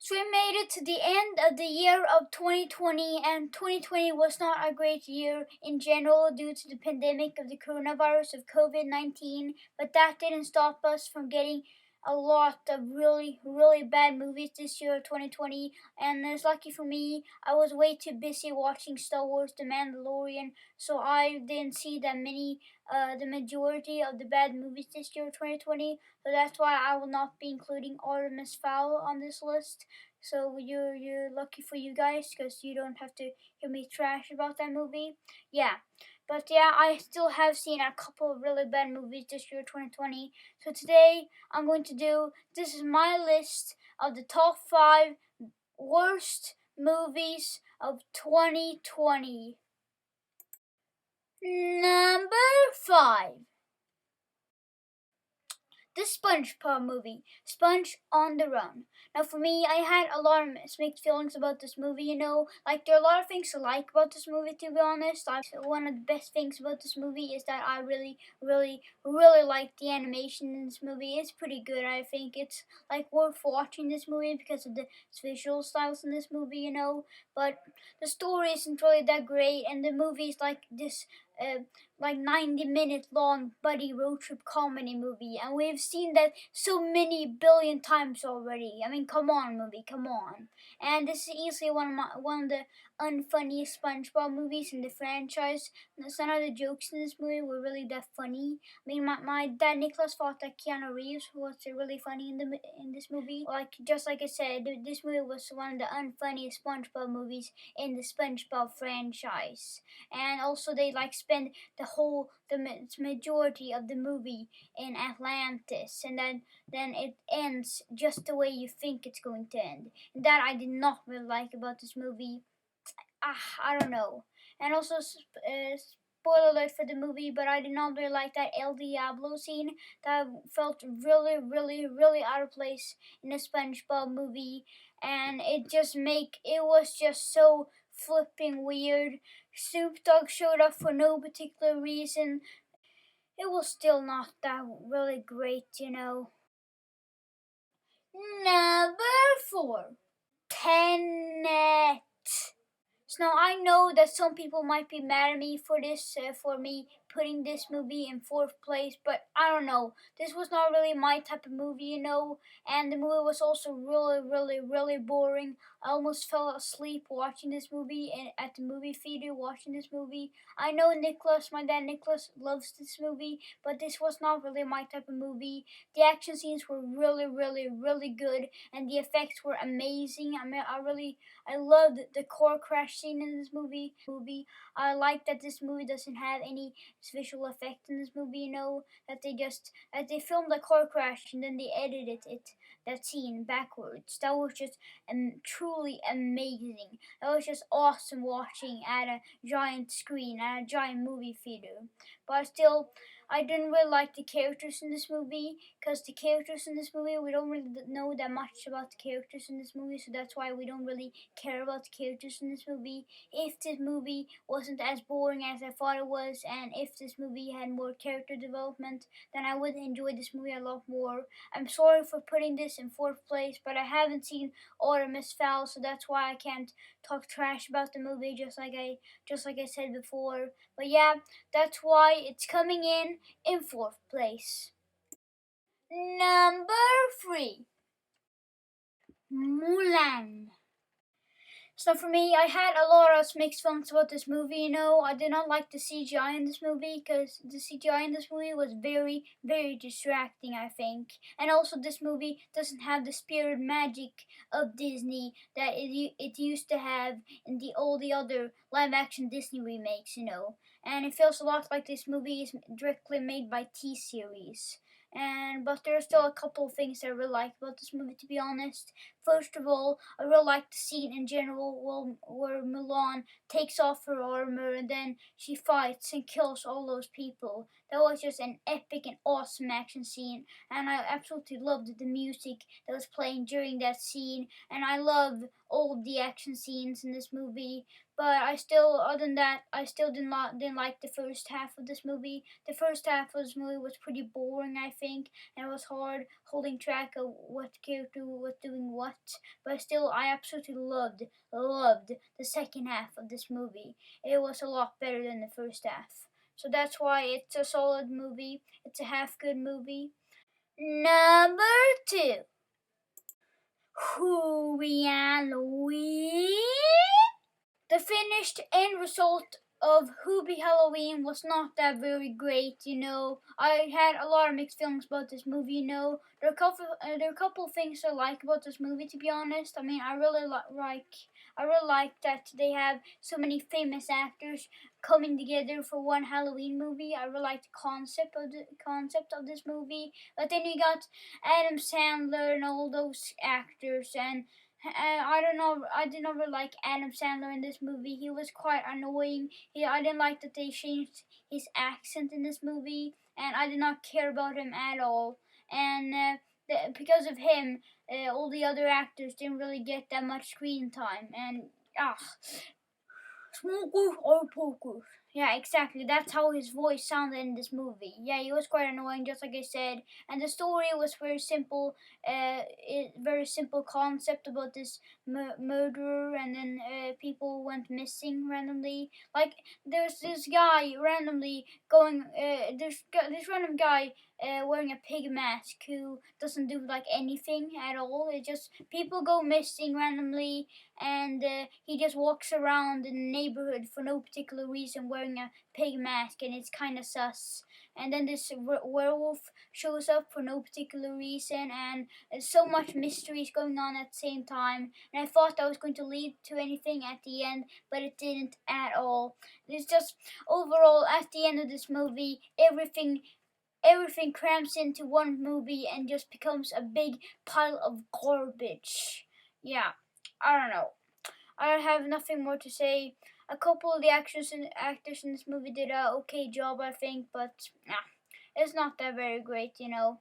So we made it to the end of the year of 2020, and 2020 was not a great year in general due to the pandemic of the coronavirus of COVID-19, but that didn't stop us from getting a lot of really, really bad movies this year, 2020, and it's lucky for me, I was way too busy watching Star Wars The Mandalorian, so I didn't see that many, the majority of the bad movies this year, 2020, so that's why I will not be including Artemis Fowl on this list. So you're lucky for you guys because you don't have to hear me trash about that movie. Yeah, but yeah, I still have seen a couple of really bad movies this year, 2020. So today I'm going to do, this is my list of the top 5 worst movies of 2020. Number 5. The SpongeBob movie, Sponge on the Run. Now, for me, I had a lot of mixed feelings about this movie, Like, there are a lot of things to like about this movie, to be honest. One of the best things about this movie is that I really, really, really like the animation in this movie. It's pretty good, I think. It's, like, worth watching this movie because of the visual styles in this movie, But the story isn't really that great, and the movie is like this, like 90-minute long buddy road trip comedy movie, and we've seen that so many billion times already. I mean, come on, movie, come on. And this is easily one of the unfunniest SpongeBob movies in the franchise. None of the jokes in this movie were really that funny. I mean, my dad Nicholas thought that Keanu Reeves was really funny in this movie. Just like I said, this movie was one of the unfunniest SpongeBob movies in the SpongeBob franchise. And also, they spend the majority of the movie in Atlantis, and then it ends just the way you think it's going to end. And that I did not really like about this movie. I don't know. And also, spoiler alert for the movie, but I did not really like that El Diablo scene. That felt really, really, really out of place in a SpongeBob movie, and it was just so flipping weird. Snoop Dogg showed up for no particular reason. It was still not that really great. Number 4. Tenet. So now I know that some people might be mad at me for this, for me putting this movie in 4th place, but I don't know. This was not really my type of movie, and the movie was also really, really, really boring. I almost fell asleep watching this movie and at the movie theater watching this movie. I know my dad Nicholas loves this movie, but this was not really my type of movie. The action scenes were really, really, really good, and the effects were amazing. I mean, I loved the car crash scene in this movie. I like that this movie doesn't have any visual effect in this movie. That they filmed the car crash and then they edited that scene backwards. That was just truly amazing. That was just awesome watching at a giant screen at a giant movie theater. But still, I didn't really like the characters in this movie, because the characters in this movie, we don't really know that much about the characters in this movie, so that's why we don't really care about the characters in this movie. If this movie wasn't as boring as I thought it was, and if this movie had more character development, then I would enjoy this movie a lot more. I'm sorry for putting this in 4th place, but I haven't seen Artemis Fowl, so that's why I can't talk trash about the movie just like I said before. But yeah, that's why it's coming in 4th place. Number 3. Mulan. So for me, I had a lot of mixed feelings about this movie. I did not like the CGI in this movie, because the CGI in this movie was very, very distracting, I think. And also, this movie doesn't have the spirit magic of Disney that it used to have in all the other live-action Disney remakes. And it feels a lot like this movie is directly made by T-Series. But there are still a couple of things I really like about this movie, to be honest. First of all, I really like the scene in general where Mulan takes off her armor and then she fights and kills all those people. That was just an epic and awesome action scene, and I absolutely loved the music that was playing during that scene, and I love all of the action scenes in this movie. But other than that, I still didn't like the first half of this movie. The first half of this movie was pretty boring, I think, and it was hard holding track of what character was doing what. but still I absolutely loved the second half of this movie. It was a lot better than the first half. So that's why it's a solid movie. It's a half good movie. Number 2. Hooey Halloween. The finished end result of Hubie Halloween was not that very great, you know. I had a lot of mixed feelings about this movie, you know. There are a couple things I like about this movie, to be honest. I mean, I really like that they have so many famous actors coming together for one Halloween movie. I really like the concept of this movie. But then you got Adam Sandler and all those actors, and I don't know. I did not really like Adam Sandler in this movie. He was quite annoying. I didn't like that they changed his accent in this movie, and I did not care about him at all. And because of him, all the other actors didn't really get that much screen time. And smoker or poker. Yeah, exactly. That's how his voice sounded in this movie. Yeah, he was quite annoying, just like I said. And the story was very simple. Very simple concept about this murderer, and then people went missing randomly. Like there's this guy randomly going. This random guy wearing a pig mask who doesn't do like anything at all. It just people go missing randomly, and he just walks around in the neighborhood for no particular reason wearing a pig mask, and it's kind of sus. And then this werewolf shows up for no particular reason, and there's so much mysteries going on at the same time. And I thought that was going to lead to anything at the end, but it didn't at all. It's just overall at the end of this movie, everything cramps into one movie and just becomes a big pile of garbage. Yeah, I don't know. I have nothing more to say. A couple of the actors in this movie did a okay job, I think, but it's not that very great, you know.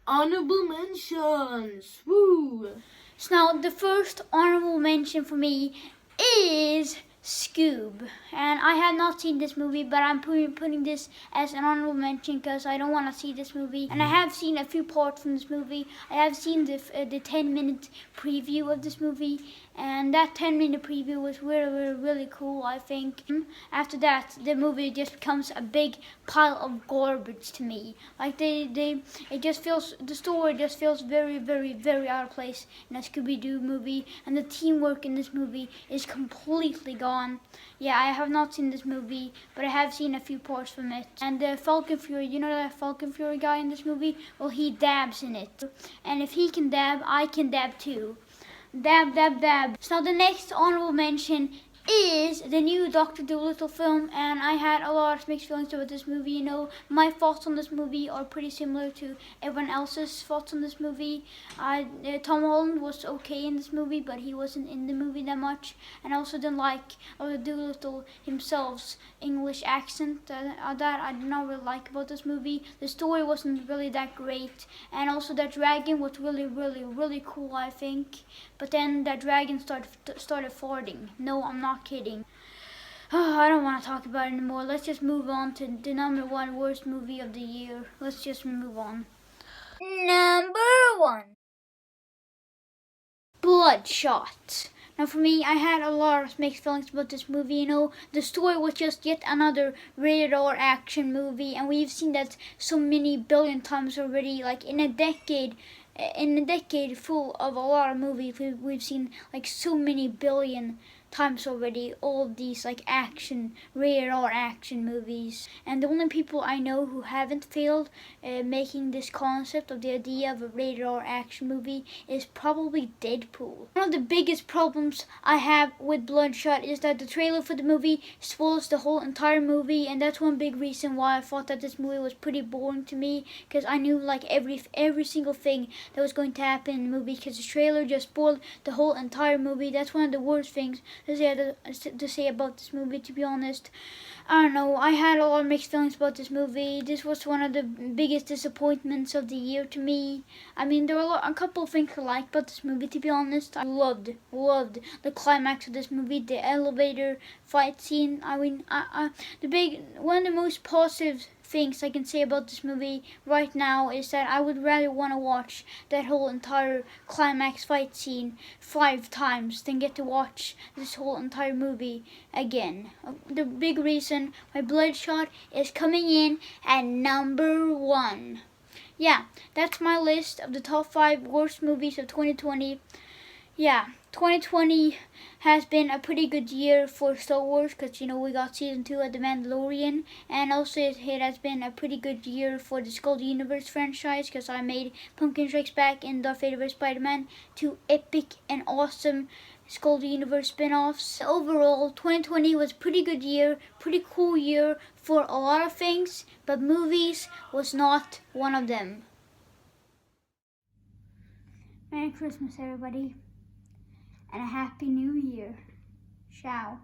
Honorable mentions. Woo! So now the first honorable mention for me is Scoob, and I have not seen this movie, but I'm putting this as an honorable mention because I don't want to see this movie. And I have seen a few parts from this movie. I have seen the 10-minute preview of this movie, and that 10-minute preview was really cool, I think. After that, the movie just becomes a big pile of garbage to me. Like the story just feels very out of place in a Scooby-Doo movie, and the teamwork in this movie is completely gone. Yeah, I have not seen this movie, but I have seen a few parts from it. And the Falcon Fury, you know that Falcon Fury guy in this movie? Well, he dabs in it. And if he can dab, I can dab too. Dab, dab, dab. So the next honorable mention is the new Dr. Dolittle film, and I had a lot of mixed feelings about this movie. You know, my thoughts on this movie are pretty similar to everyone else's thoughts on this movie. Tom Holland was okay in this movie, but he wasn't in the movie that much, and I also didn't like Dr. Dolittle himself's English accent. That I did not really like about this movie. The story wasn't really that great, and also that dragon was really cool, I think. But then that dragon started farting. No, I'm not kidding. Oh, I don't want to talk about it anymore. Let's just move on to the number 1 worst movie of the year. Let's just move on. Number 1. Bloodshot. Now for me, I had a lot of mixed feelings about this movie. You know, the story was just yet another rated R action movie, and we've seen that so many billion times already. Like in a decade full of a lot of movies, we've seen like so many billion times already all of these like rated R action movies. And the only people I know who haven't failed making this concept of the idea of a rated R action movie is probably Deadpool. One of the biggest problems I have with Bloodshot is that the trailer for the movie spoils the whole entire movie, and that's one big reason why I thought that this movie was pretty boring to me, because I knew like every single thing that was going to happen in the movie, because the trailer just spoiled the whole entire movie. That's one of the worst things to say about this movie, to be honest. I don't know, I had a lot of mixed feelings about this movie. This was one of the biggest disappointments of the year to me. I mean, there were a couple of things I liked about this movie, to be honest. I loved the climax of this movie, the elevator fight scene. I mean, one of the most positive things I can say about this movie right now is that I would rather want to watch that whole entire climax fight scene 5 times than get to watch this whole entire movie again. The big reason why Bloodshot is coming in at number 1. Yeah, that's my list of the top 5 worst movies of 2020. Yeah, 2020 has been a pretty good year for Star Wars because, we got Season 2 of The Mandalorian. And also it has been a pretty good year for the Skull Universe franchise because I made Pumpkin Strikes Back and Darth Vader vs. Spider-Man 2 epic and awesome Skull Universe spin-offs. Overall, 2020 was a pretty good year, pretty cool year for a lot of things, but movies was not one of them. Merry Christmas, everybody, and a Happy New Year. Ciao.